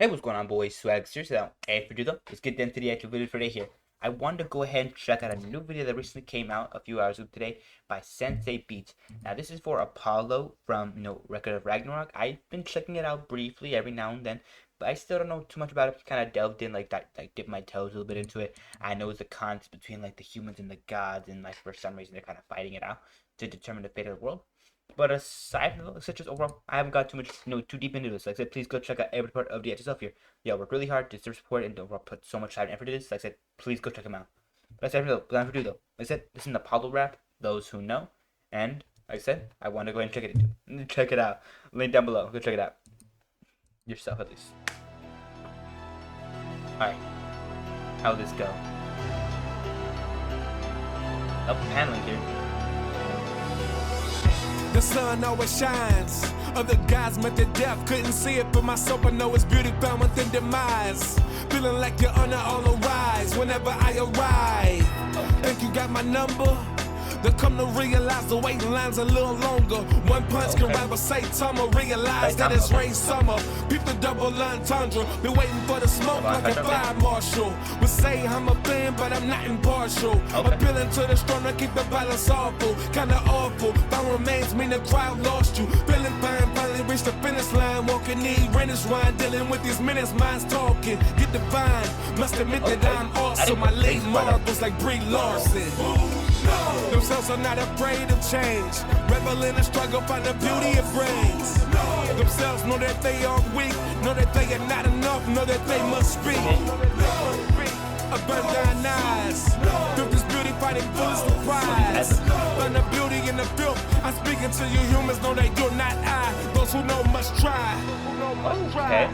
Hey, what's going on, boys? Swag, seriously, hey, for though, let's get into the actual video for today here. I wanted to go ahead and check out a new video that recently came out a few hours ago today by Sensei Beats. Now, this is for Apollo from, Record of Ragnarok. I've been checking it out briefly every now and then, but I still don't know too much about it. Kind of delved in, dipped my toes a little bit into it. I know it's the conflict between, the humans and the gods, and, for some reason, they're kind of fighting it out to determine the fate of the world. But aside from such as overall, I haven't got too much, too deep into this. Like I said, please go check out every part of the yourself here. Yeah, work really hard to support and overall put so much time and effort into this. Like I said, please go check them out. But aside from that, like I said, this is an Apollo rap. Those who know, and like I said, I want to go ahead and check it out. Link down below. Go check it out yourself at least. All right, how'll this go? Up paneling here. The sun always shines. Other guys met their death, couldn't see it, but my soul, I know it's beauty found within demise. Feeling like you're on the rise whenever I arrive. Think you got my number? They'll come to realize the waiting line's a little longer. One punch can rival Saitama. Realize that it's rain summer. People double entendre. Be waiting for the smoke like a fire marshal. Would say I'm a fan, but I'm not impartial. Appealing to the strong to keep the balance awful. Kinda awful. Found remains mean the crowd lost you. Feeling fine, finally reached the finish line. Walking need Renish wine. Dealing with these minutes, minds talking. Get divine. Must admit that I'm awesome. My late marbles like Brie Larson. No. Themselves are not afraid of change. Revel in the struggle, find the beauty it brings. No. Themselves know that they are weak, know that they are not enough, know that they must speak. A burn down eyes. Feel this beauty fighting full of surprise. Find the beauty in the filth. I'm speaking to you humans, know that you're not I. Those who know must try. Okay.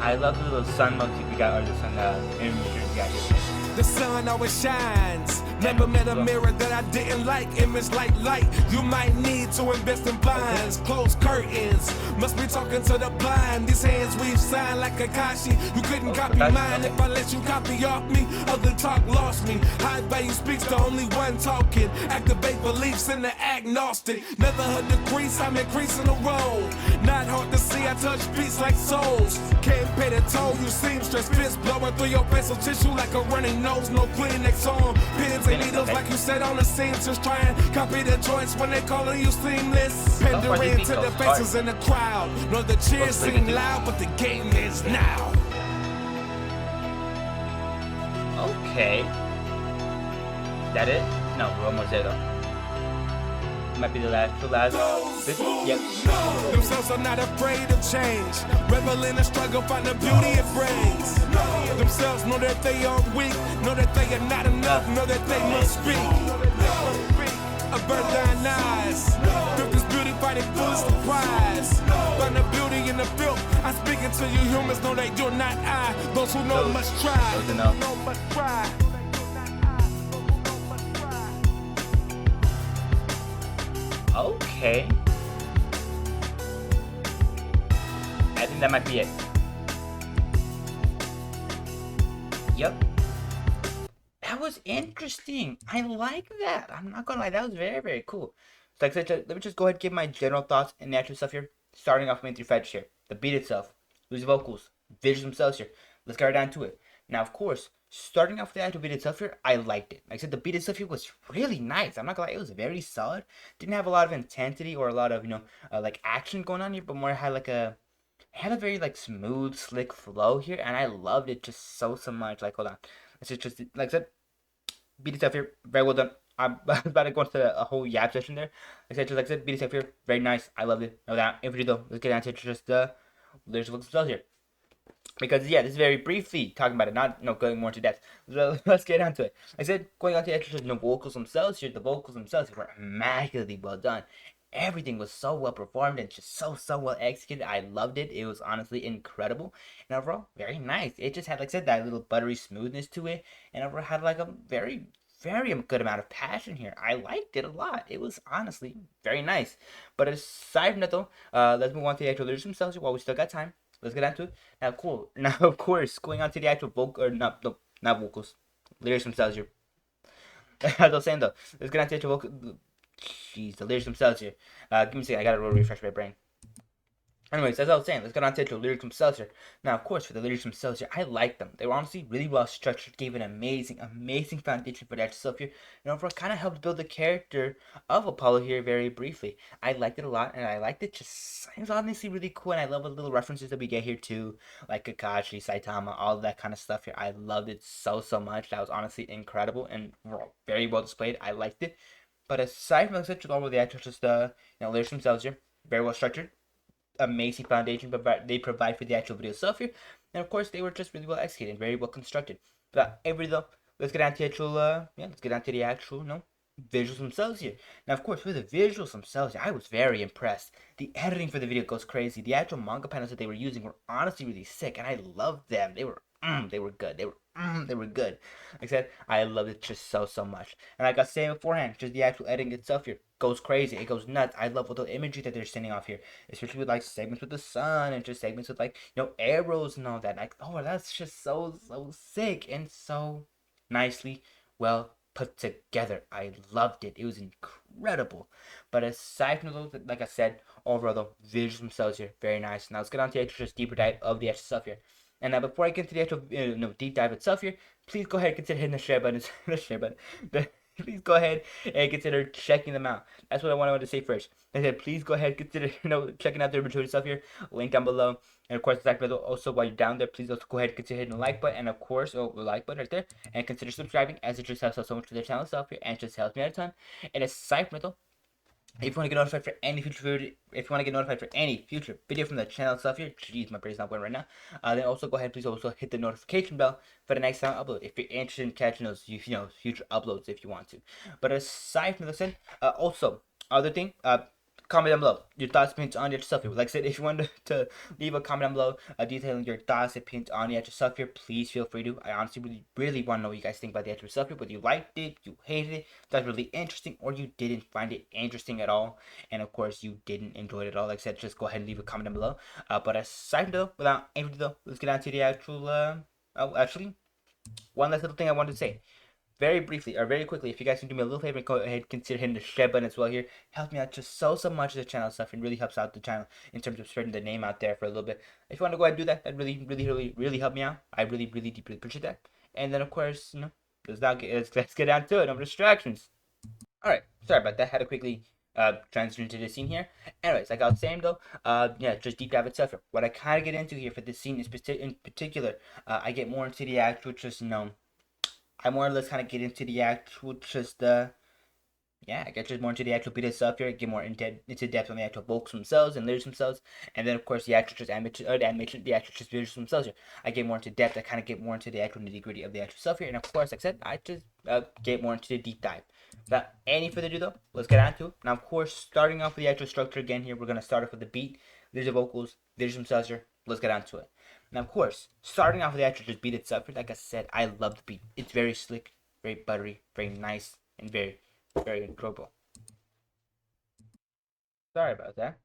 I love the little sun motif we got, or the sun imagery we got here. The sun always shines. Never met a mirror that I didn't like. Image like light. You might need to invest in blinds. Close curtains. Must be talking to the blind. These hands we've signed like Kakashi. You couldn't copy mine if I let you copy off me. Other talk lost me. High value speaks to only one talking. Activate beliefs in the agnostic. Never heard the crease, I'm increasing the road. Not hard to see, I touch beats like souls. Can't pay the toll, you seamstress. Fist blowing through your facial tissue like a running nose. No Kleenex on. Pins and needles like you said on the seams. Just try and copy the joints when they calling you seamless. Pandering to the faces in the crowd. Know the cheers seem loud, but the game is now. Okay. That it? No, we're almost there though. Might be the last. This, yep. Themselves are not afraid of change. Revel in the struggle, find the beauty it brings. Themselves know that they are weak, know that they are not enough, know that they must speak. A bird thine eyes. Feel this beauty fighting full of surprise. Find the beauty in the filth. I'm speaking to you humans, know that you're not I. Those who know must try. Must try. Okay. I think that might be it. Yep. That was interesting. I like that. I'm not gonna lie, that was very, very cool. So like I said, let me just go ahead and give my general thoughts and the actual stuff here. Starting off with the fetch here. The beat itself. Loose vocals. Visuals themselves here. Let's get right down to it. Now, of course, starting off with the actual beat itself here, I liked it. Like I said, the beat itself here was really nice. I'm not gonna lie, it was very solid. Didn't have a lot of intensity or a lot of, like action going on here, but more had a very smooth, slick flow here, and I loved it just so much. Like, hold on, let's just like I said, beat itself here, very well done. I'm about to go into a whole yap session there. Like I said, beat itself here, very nice. I loved it. No doubt. Infantry though, let's get down to just lyrics themselves here. Because yeah, this is very briefly talking about it, not going more into depth. So let's get down to it. Like I said, going on to the actual vocals themselves here, the vocals themselves were immaculately well done. Everything was so well performed and just so well executed. I loved it. It was honestly incredible. And overall, very nice. It just had, like I said, that little buttery smoothness to it. And overall had like a very good amount of passion here. I liked it a lot. It was honestly very nice. But aside from that though, let's move on to the actual lyrics themselves while we still got time. Let's get into it. Now, cool. Now, of course, going on to the actual not vocals, lyrics themselves here. As I was saying though, let's get on to the actual Jeez, the lyrics themselves here. Give me a second. I gotta refresh my brain. Anyways, as I was saying, let's get on to the lyrics themselves here. Now, of course, for the lyrics themselves here, I like them. They were honestly really well structured, gave an amazing, amazing foundation for that stuff here, and overall kind of helped build the character of Apollo here very briefly. I liked it a lot, and I liked it just, it was honestly really cool, and I love the little references that we get here too, like Kakashi, Saitama, all of that kind of stuff here. I loved it so, so much. That was honestly incredible and very well displayed. I liked it. But aside from the all of the actual just, lyrics themselves here, very well structured, amazing foundation they provide for the actual video itself here, and of course they were just really well executed, very well constructed. But every though, let's get down to the actual let's get down to the actual visuals themselves here. Now, of course, for the visuals themselves, I was very impressed. The editing for the video goes crazy. The actual manga panels that they were using were honestly really sick, and I loved them. They were good. They were good. Like I said, I loved it just so, so much. And like I was saying beforehand, just the actual editing itself here goes crazy. It goes nuts. I love all the imagery that they're sending off here, especially with like segments with the sun and just segments with like arrows and all that. Like, oh, that's just so, so sick and so nicely well put together. I loved it. It was incredible. But aside from those, like I said, overall the visuals themselves here very nice. Now let's get on to the actual just deeper dive of the actual stuff here. And now before I get to the actual deep dive itself here, please go ahead and consider hitting the share button. The share button. Please go ahead and consider checking them out. That's what I wanted to say first. I said, please go ahead and consider checking out their maturity stuff here. Link down below. And of course, also while you're down there, please also go ahead and consider hitting the like button. And of course, the like button right there. And consider subscribing, as it just helps out so much for the channel itself here, and just helps me out a ton. And aside from it though, if you want to get notified for any future video, if you want to get notified for any future video from the channel stuff here, jeez, my brain's not going right now. Then also go ahead, please also hit the notification bell for the next time I upload. If you're interested in catching those, future uploads, if you want to. But aside from this, also other thing, comment down below your thoughts, opinions on your stuff here. Like I said, if you want to leave a comment down below detailing your thoughts, opinions on the actual stuff here, please feel free to. I honestly really want to know what you guys think about the actual stuff here. Whether you liked it, you hated it, that's really interesting, or you didn't find it interesting at all, and of course you didn't enjoy it at all. Like I said, just go ahead and leave a comment down below. But aside from that, without any further, let's get on to the actual. Actually, one last little thing I wanted to say very briefly or very quickly, if you guys can do me a little favor, go ahead and consider hitting the share button as well here. Helps me out just so much of the channel stuff and really helps out the channel in terms of spreading the name out there for a little bit. If you want to go ahead and do that, that really help me out. I really deeply appreciate that. And then of course, let's get down to it. No distractions. Alright, sorry about that. Had to quickly transition to the scene here. Anyways, like I was saying though, just deep dive itself. What I kind of get into here for this scene is in particular, I get more into the actual just I more or less kind of get into the actual just I get just more into the actual beat itself here, get more into depth on the actual vocals themselves and lyrics themselves, and then of course the actual just animation, the actual just visuals themselves here. I get more into depth. I kind of get more into the actual nitty gritty of the actual stuff here, and of course, like I said, I just get more into the deep dive. Without any further ado, though, let's get on to it. Now, of course, starting off with the actual structure again here, we're gonna start off with the beat. There's the vocals, there's themselves here. Let's get on to it. Now, of course, starting off with the actual just beat itself, like I said, I love the beat. It's very slick, very buttery, very nice, and very enjoyable. Sorry about that.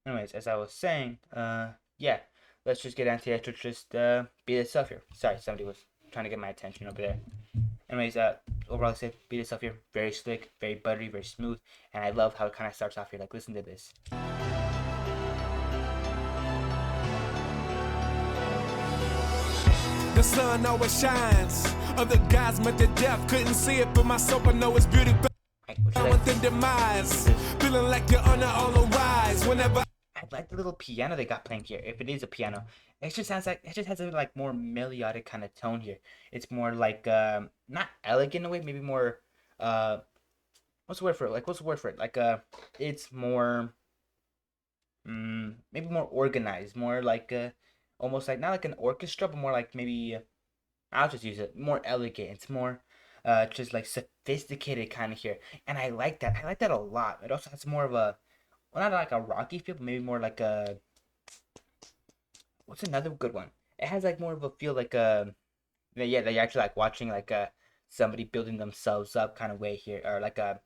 Anyways, as I was saying, let's just get on to the actual just beat itself here. Sorry, somebody was trying to get my attention over there. Anyways, overall, I say beat itself here, very slick, very buttery, very smooth, and I love how it kind of starts off here. Like, listen to this. The sun always shines. Other guys met their death, couldn't see it, but my soul I know it's beauty. Within demise, feeling like you're on a rise. Whenever I like the little piano they got playing here. If it is a piano, it just has a like more melodic kind of tone here. It's more like not elegant in a way, maybe more what's the word for it? Like what's the word for it? Like it's more maybe more organized, more like almost like not like an orchestra, but more like maybe I'll just use it more elegant. It's more just like sophisticated kind of here, and I like that. I like that a lot. It also has more of a well, not like a rocky feel, but maybe more like a what's another good one? It has like more of a feel like a that you're actually like watching like somebody building themselves up kind of way here, or like a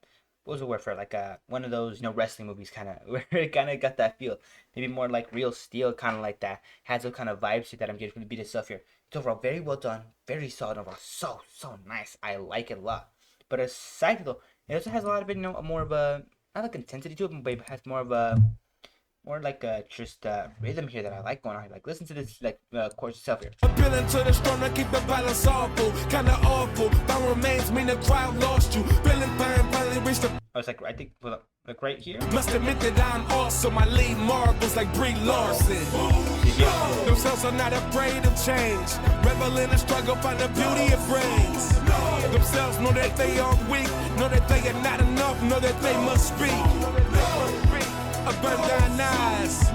what was the word for it? Like one of those wrestling movies kind of where it kind of got that feel. Maybe more like Real Steel, kind of like that. Has those kind of vibes here that I'm getting from the beat itself here. It's overall very well done, very solid overall, so nice. I like it a lot. But aside though, it also has a lot of it, more of a not like intensity to it, but it has more of a more like just rhythm here that I like going on here. Like listen to this like chorus itself here. Appealing to the strong to keep the balance awful, kinda awful. Found remains mean the crowd lost you. Feeling fine, finally reached the. I was like I think hold up, like right here. Must admit that I'm awesome. I lead marbles like Brie Larson. Themselves are not afraid of change. Rebel in the struggle, find the beauty of brains. Themselves know that they are weak, know that they are not enough, know that they must be. Abundant eyes.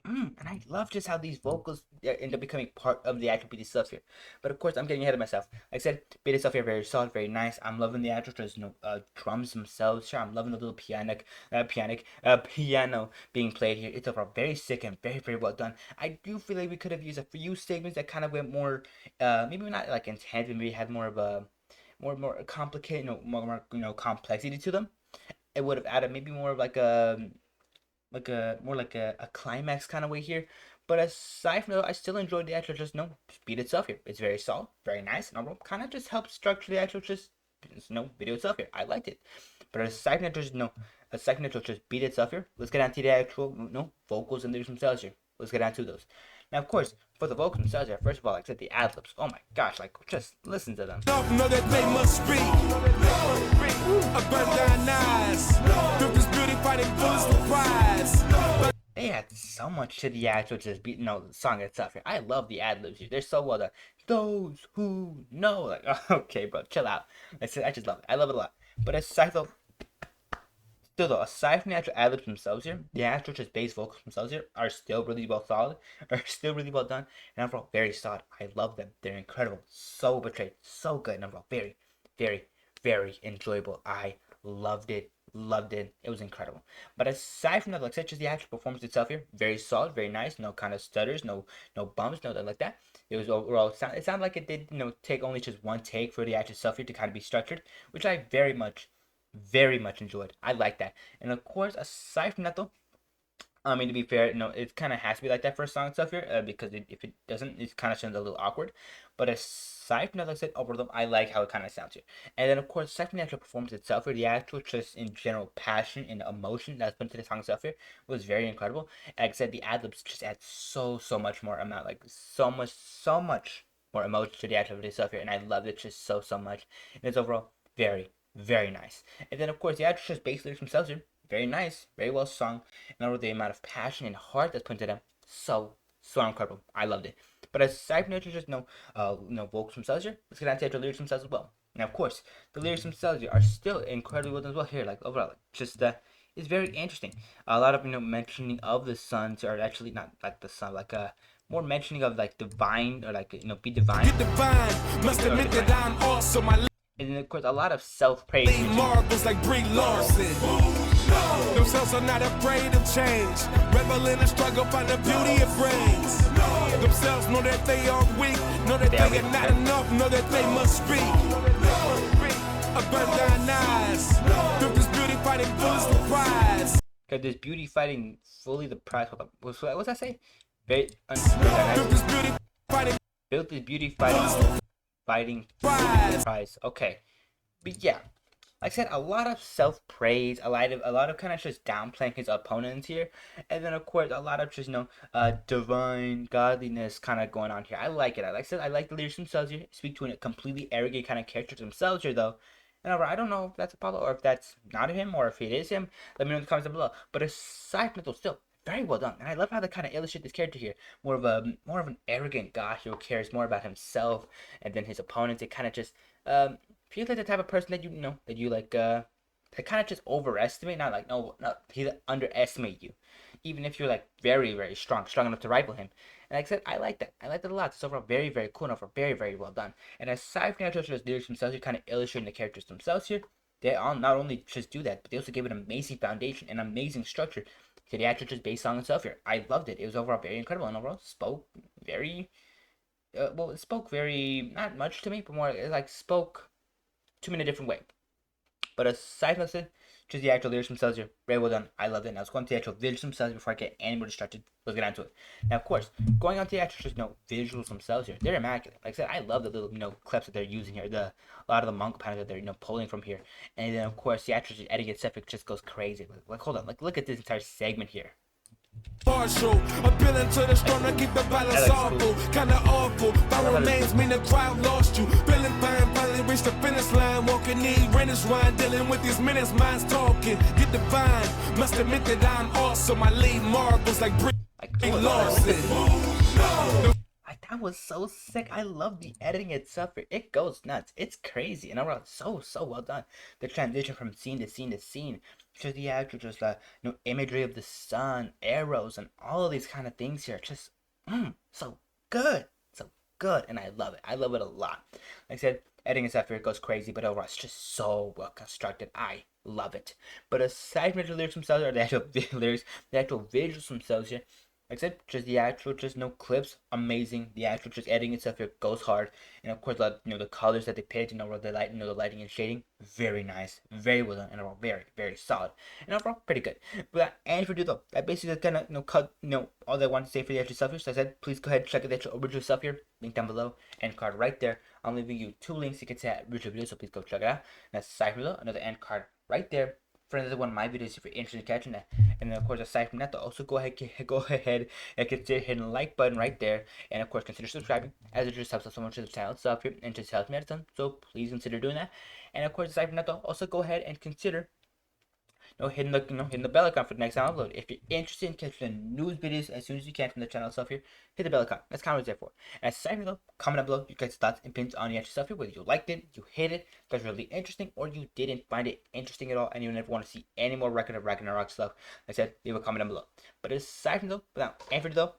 And I love just how these vocals end up becoming part of the actual beat itself here. But of course, I'm getting ahead of myself. Like I said, beat itself here very solid, very nice. I'm loving the actual just drums themselves. Sure, I'm loving the little piano being played here. It's overall very sick and very very well done. I do feel like we could have used a few segments that kind of went more, maybe not like intense, maybe had more of a more complicated, more complexity to them. It would have added maybe more of like a more like a climax kind of way here. But aside from that, I still enjoyed the actual just beat itself here. It's very solid, very nice, and overall kind of just helps structure the actual just video itself here. I liked it. But aside from that, aside from that, just beat itself here. Let's get on to the actual vocals and lyrics themselves here. Let's get on to those. Now, of course, for the vocals themselves here, first of all, like I said, the ad libs. Oh my gosh, like just listen to them. Know that they must be. Abundant eyes. This beauty fighting bullets for prize. They add so much to the actual just beat, the song itself here. I love the ad libs here. They're so well done. Those who know, like, okay, bro, chill out. I just love it. I love it a lot. But aside though, still though, aside from the actual ad libs themselves here, the actual just bass vocals themselves here are still really well solid, are still really well done, and overall very solid. I love them. They're incredible. So betrayed, so good, and overall very, very, very enjoyable. I loved it. Loved it. It was incredible. But aside from that, like such as the actual performance itself here, very solid, very nice. No kind of stutters, no bumps, nothing like that. It was overall. It sounded like it did, take only just one take for the actual stuff here to kind of be structured, which I very much enjoyed. I like that. And of course, aside from that though, I mean, to be fair, it kind of has to be like that for a song itself here, because if it doesn't, it kind of sounds a little awkward. But aside from that, like I said, overall, I like how it kind of sounds here. And then, of course, aside from the actual performance itself here, the actual just in general passion and emotion that's put into the song itself here was very incredible. Like I said, the ad libs just add so much more amount, like so much more emotion to the actual video itself here, and I love it just so much. And it's overall very nice. And then, of course, the actual just bass lyrics themselves here, very nice, very well sung, and over the amount of passion and heart that's put into them, so incredible. I loved it. But aside from just vocals themselves here, let's get on to the lyrics themselves as well. Now, of course, the lyrics themselves here are still incredibly well done as well here. Like overall, just it's very interesting. A lot of mentioning of the suns, or actually not like the sun, like more mentioning of like divine, or like be divine. Get divine. Must admit that I'm awesome. And then, of course, a lot of self-praise. Marbles like Brie Larson. Themselves are not afraid of change. Rebel in the struggle, find the beauty of brains. Themselves know that they are weak, know that they are not enough, know that they must be. Abundant eyes. This beauty fighting bullets for prize. Because there's beauty fighting fully the prize. Hold up. What's that say? This beauty fighting. Built this beauty fighting prize. Okay. But yeah. Like I said, a lot of self-praise, a lot of kind of just downplaying his opponents here, and then of course a lot of just divine godliness kind of going on here. I like it. Like I said, I like the lyrics themselves here. Speak to a completely arrogant kind of character themselves here though. And I don't know if that's Apollo or if that's not him or if it is him. Let me know in the comments down below. But aside from that, though, still very well done, and I love how they kind of illustrate this character here. More of an arrogant guy who cares more about himself and then his opponents. It kind of just feels like the type of person that you like that kind of just overestimate, not like no he underestimate you, even if you're like very strong enough to rival him. And like I said, I like that a lot. It's overall very cool and overall very well done. And aside from the actual lyrics themselves, you kind of illustrating the characters themselves here. They all not only just do that, but they also give it an amazing foundation and amazing structure to the actual just bass song itself here. I loved it. It was overall very incredible, and overall spoke very it spoke very, not much to me, but more like spoke to me in a different way. But aside from that, just the actual lyrics themselves here, very well done. I love it. Now let's go on to the actual visuals themselves before I get any more distracted. Let's get into it. Now, of course, going on to the actual just visuals themselves here, they're immaculate. Like I said, I love the little clips that they're using here. A lot of the manga panels that they're pulling from here, and then of course the actual editing itself just goes crazy. Like hold on, like look at this entire segment here. Partial, appealing to the strong to keep the balance awful, kinda awful. That remains mean the crowd lost you. Feeling fine, finally reached the finish line. Walking need renters wine, dealing with these minutes, minds talking. Get the vine, must admit that I'm awesome. I leave marbles like Brick Lawson. That was so sick. I love the editing itself. It goes nuts. It's crazy, and overall, so well done. The transition from scene to scene to scene, to the actual just imagery of the sun, arrows, and all of these kind of things here. Just so good, so good, and I love it. I love it a lot. Like I said, editing itself here goes crazy, but overall, it's just so well constructed. I love it. But aside from the lyrics themselves, or the actual lyrics, the actual visuals themselves here. Like I said, just the actual, just clips, amazing. The actual, just editing itself here goes hard, and of course, the colors that they picked, the light, the lighting and shading, very nice, very well done, and overall, very solid, and overall, pretty good. But and for though, that basically kind of cut all I want to say for the actual stuff here. So I said, please go ahead and check out the actual original stuff here. Link down below, end card right there. I'm leaving you 2 links you can see that original video, so please go check it out. And aside from that, another end card right there for another one of my videos if you're interested in catching that. And then of course aside from that, also go ahead and consider hitting the like button right there, and of course consider subscribing, as it just helps us so much to the channel itself here and just helps me out a ton. So please consider doing that. And of course aside from that though, also go ahead and consider hitting the bell icon for the next time I upload. If you're interested in catching the news videos as soon as you can from the channel itself here, hit the bell icon. That's kind of what it's there for. And aside from that, comment down below your guys' thoughts and opinions on the actual stuff here, whether you liked it, you hate it, that's really interesting, or you didn't find it interesting at all, and you never want to see any more record of Ragnarok stuff. Like I said, leave a comment down below. But aside from that, and for though,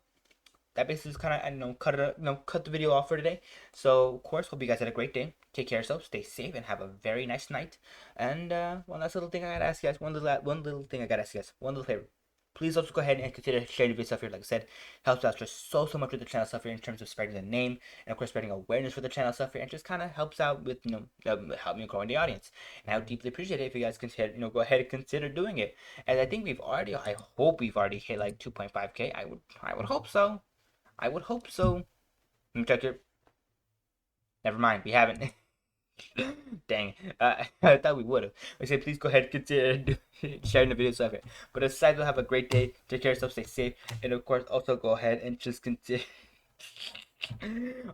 that basically is kind of cut the video off for today. So of course, hope you guys had a great day. Take care of yourselves, stay safe, and have a very nice night. And one last little thing I gotta ask you guys, one little thing I gotta ask you guys, one little favor. Please also go ahead and consider sharing the video stuff here. Like I said, helps out just so much with the channel stuff here in terms of spreading the name, and of course spreading awareness for the channel stuff here, and just kind of helps out with help me growing the audience. And I would deeply appreciate it if you guys consider go ahead and consider doing it. As I think I hope we've already hit like 2.5K. I would hope so. I would hope so. Let me check here. Never mind, we haven't. Dang, I thought we would have. I said, please go ahead and consider sharing the video stuff here. But aside, have a great day. Take care of yourself, stay safe, and of course, also go ahead and just consider.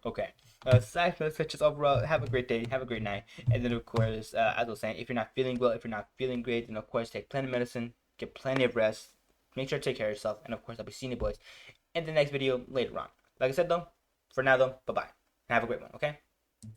Okay. Aside from that, just overall, have a great day, have a great night, and then of course, as I was saying, if you're not feeling well, if you're not feeling great, then of course, take plenty of medicine, get plenty of rest, make sure to take care of yourself, and of course, I'll be seeing you boys in the next video later on. Like I said though, for now though, bye bye. Have a great one, okay?